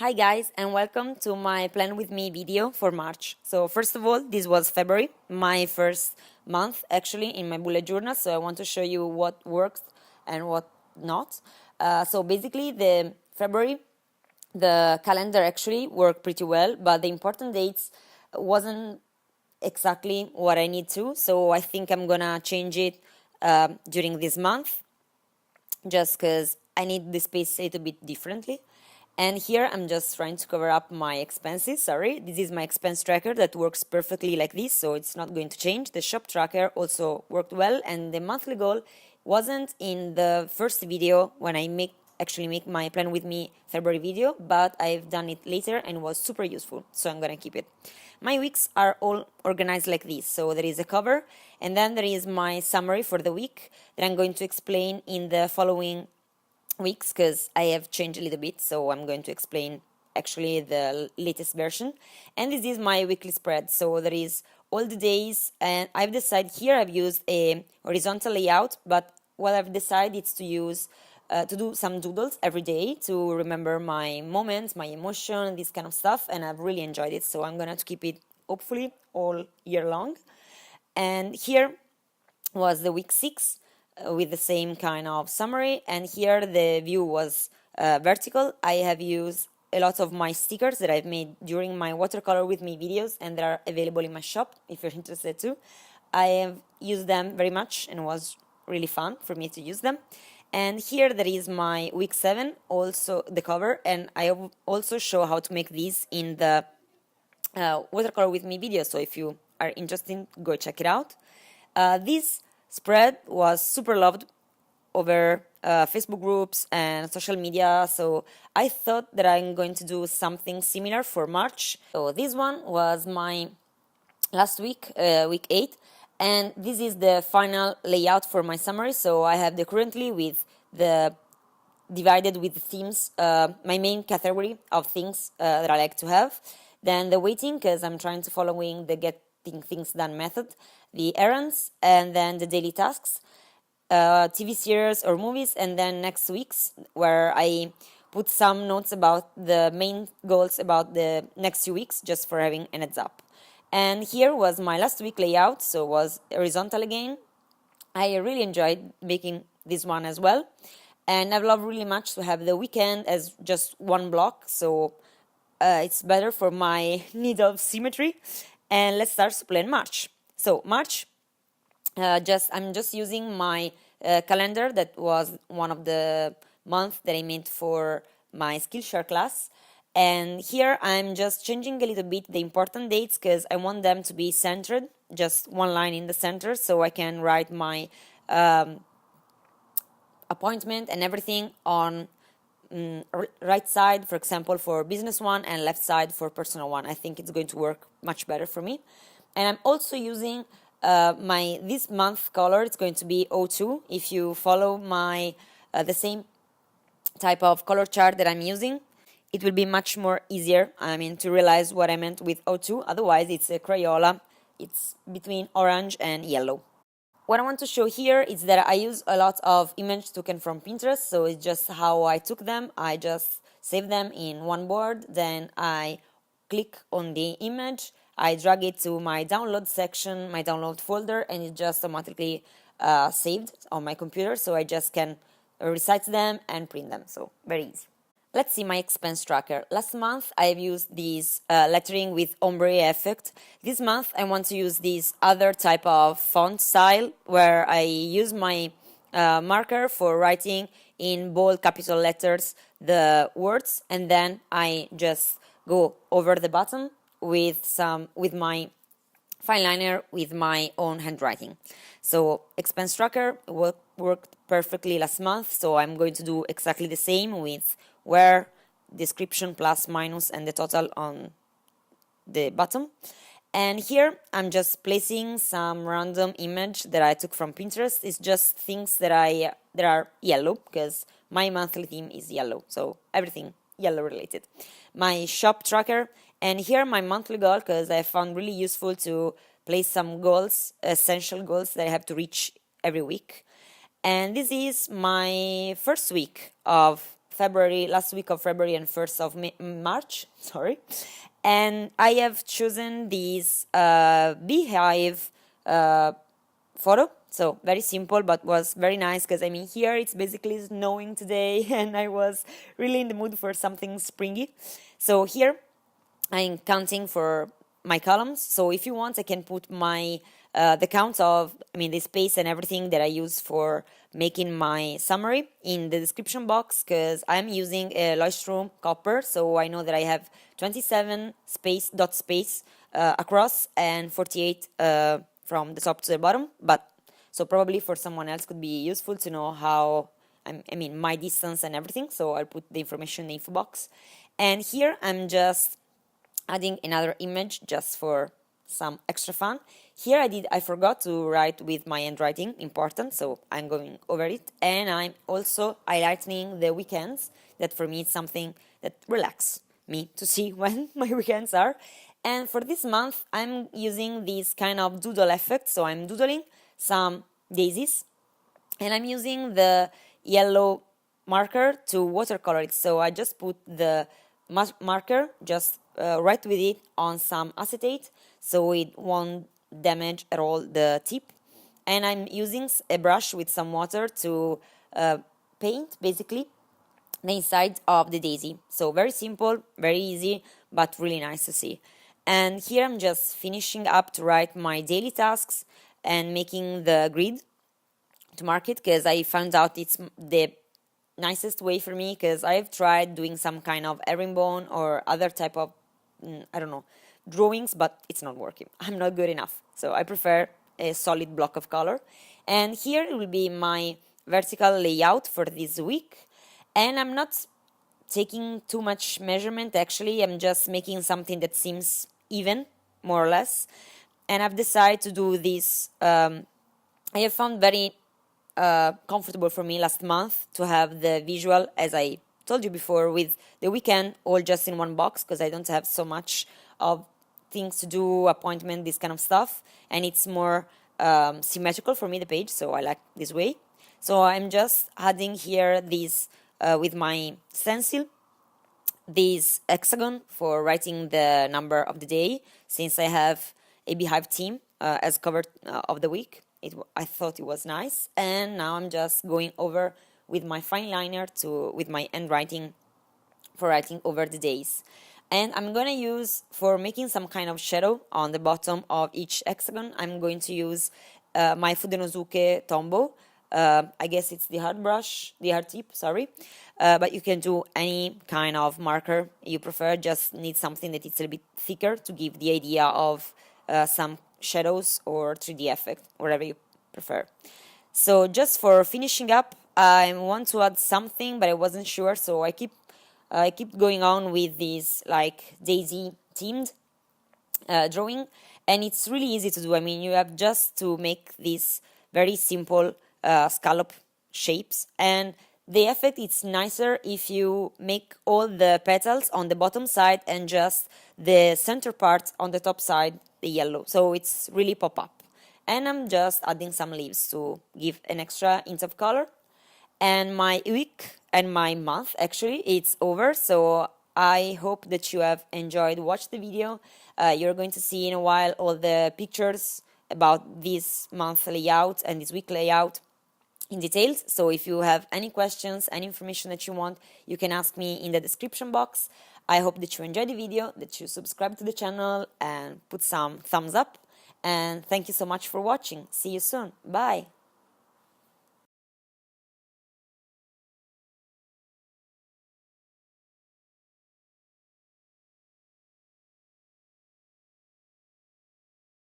Hi guys, and welcome to my plan with me video for March. So first of all, this was February, my first month actually in my bullet journal, so I want to show you what works and what not. So basically the February, the calendar actually worked pretty well, but the important dates wasn't exactly what I need to, so I think I'm gonna change it during this month just because I need the space a little bit differently. And here I'm just trying to cover up my expenses, sorry. This is my expense tracker that works perfectly like this, so it's not going to change. The shop tracker also worked well, and the monthly goal wasn't in the first video when I actually make my plan with me February video, but I've done it later and was super useful, so I'm gonna keep it. My weeks are all organized like this, so there is a cover, and then there is my summary for the week that I'm going to explain in the following weeks because I have changed a little bit, so I'm going to explain actually the latest version. And this is my weekly spread, so there is all the days, and I've decided here I've used a horizontal layout, but what I've decided is to use to do some doodles every day to remember my moments, my emotion, this kind of stuff, and I've really enjoyed it, so I'm gonna keep it hopefully all year long. And here was the week 6 with the same kind of summary, and here the view was vertical. I have used a lot of my stickers that I've made during my watercolor with me videos, and they are available in my shop if you're interested too. I have used them very much and it was really fun for me to use them. And here there is my week 7, also the cover, and I also show how to make these in the watercolor with me video, so if you are interested, go check it out. This spread was super loved over Facebook groups and social media, so I thought that I'm going to do something similar for March. So this one was my last week, week 8, and this is the final layout for my summary. So I have the currently with the divided with the themes, my main category of things that I like to have. Then the waiting, because I'm trying to following the getting things done method, the errands, and then the daily tasks, TV series or movies, and then next week's where I put some notes about the main goals about the next 2 weeks, just for having an heads up. And here was my last week layout, so it was horizontal again. I really enjoyed making this one as well, and I've loved really much to have the weekend as just one block, so it's better for my need of symmetry. And let's start to plan March. So March, I'm just using my calendar that was one of the months that I made for my Skillshare class. And here I'm just changing a little bit the important dates because I want them to be centered, just one line in the center, so I can write my appointment and everything on right side, for example, for business one, and left side for personal one. I think it's going to work much better for me. And I'm also using my this month color. It's going to be 02. If you follow my the same type of color chart that I'm using, it will be much more easier, to realize what I meant with 02. Otherwise, it's a Crayola. It's between orange and yellow. What I want to show here is that I use a lot of image taken from Pinterest, so it's just how I took them. I just save them in one board, then I click on the image, I drag it to my download section, my download folder, and it's just automatically saved on my computer, so I just can resize them and print them, so very easy. Let's see my expense tracker. Last month I've used this lettering with ombre effect. This month I want to use this other type of font style where I use my marker for writing in bold capital letters the words, and then I just go over the bottom with my fine liner with my own handwriting. So expense tracker worked perfectly last month, so I'm going to do exactly the same with where, description, plus, minus, and the total on the bottom. And here I'm just placing some random image that I took from Pinterest. It's just things that are yellow because my monthly theme is yellow, so everything yellow related. My shop tracker, and here my monthly goal, because I found really useful to place some goals, essential goals that I have to reach every week. And this is my first week of February, last week of February and 1st of March, sorry. And I have chosen this beehive photo. So very simple, but was very nice because I mean here it's basically snowing today and I was really in the mood for something springy. So here I'm counting for my columns. So if you want, I can put my the count of, I mean, the space and everything that I use for making my summary in the description box, because I'm using a Leuchtturm copper, so I know that I have 27 space across and 48 from the top to the bottom. But so probably for someone else could be useful to know how I mean my distance and everything. So I'll put the information in the info box. And here I'm just adding another image just for some extra fun. Here I forgot to write with my handwriting, important, so I'm going over it. And I'm also highlighting the weekends, that for me it's something that relaxes me to see when my weekends are. And for this month, I'm using this kind of doodle effect, so I'm doodling some daisies, and I'm using the yellow marker to watercolor it. So I just put the marker, just write with it on some acetate, so it won't damage at all the tip. And I'm using a brush with some water to paint basically the inside of the daisy. So very simple, very easy, but really nice to see. And here I'm just finishing up to write my daily tasks and making the grid to mark it, because I found out it's the nicest way for me, because I've tried doing some kind of herringbone or other type of I don't know, drawings, but it's not working. I'm not good enough. So I prefer a solid block of color. And here will be my vertical layout for this week. And I'm not taking too much measurement, actually. I'm just making something that seems even, more or less. And I've decided to do this. I have found very comfortable for me last month to have the visual, as I told you before, with the weekend all just in one box, because I don't have so much of things to do, appointment, this kind of stuff, and it's more symmetrical for me, the page, so I like this way. So I'm just adding here this with my stencil, this hexagon for writing the number of the day, since I have a beehive theme as cover of the week. I thought it was nice, and now I'm just going over with my fine liner with my handwriting for writing over the days. And I'm gonna use, for making some kind of shadow on the bottom of each hexagon, I'm going to use my Fudenosuke Tombow. I guess it's the hard brush, the hard tip, sorry. But you can do any kind of marker you prefer, just need something that is a bit thicker to give the idea of some shadows or 3D effect, whatever you prefer. So just for finishing up, I want to add something, but I wasn't sure, so I keep going on with this like daisy themed drawing, and it's really easy to do. I mean, you have just to make these very simple scallop shapes, and the effect is nicer if you make all the petals on the bottom side and just the center part on the top side the yellow, so it's really pop up. And I'm just adding some leaves to give an extra hint of color. And my week and my month, actually, it's over. So I hope that you have enjoyed watch the video. You're going to see in a while all the pictures about this month layout and this week layout in details. So if you have any questions, any information that you want, you can ask me in the description box. I hope that you enjoyed the video, that you subscribe to the channel and put some thumbs up. And thank you so much for watching. See you soon. Bye.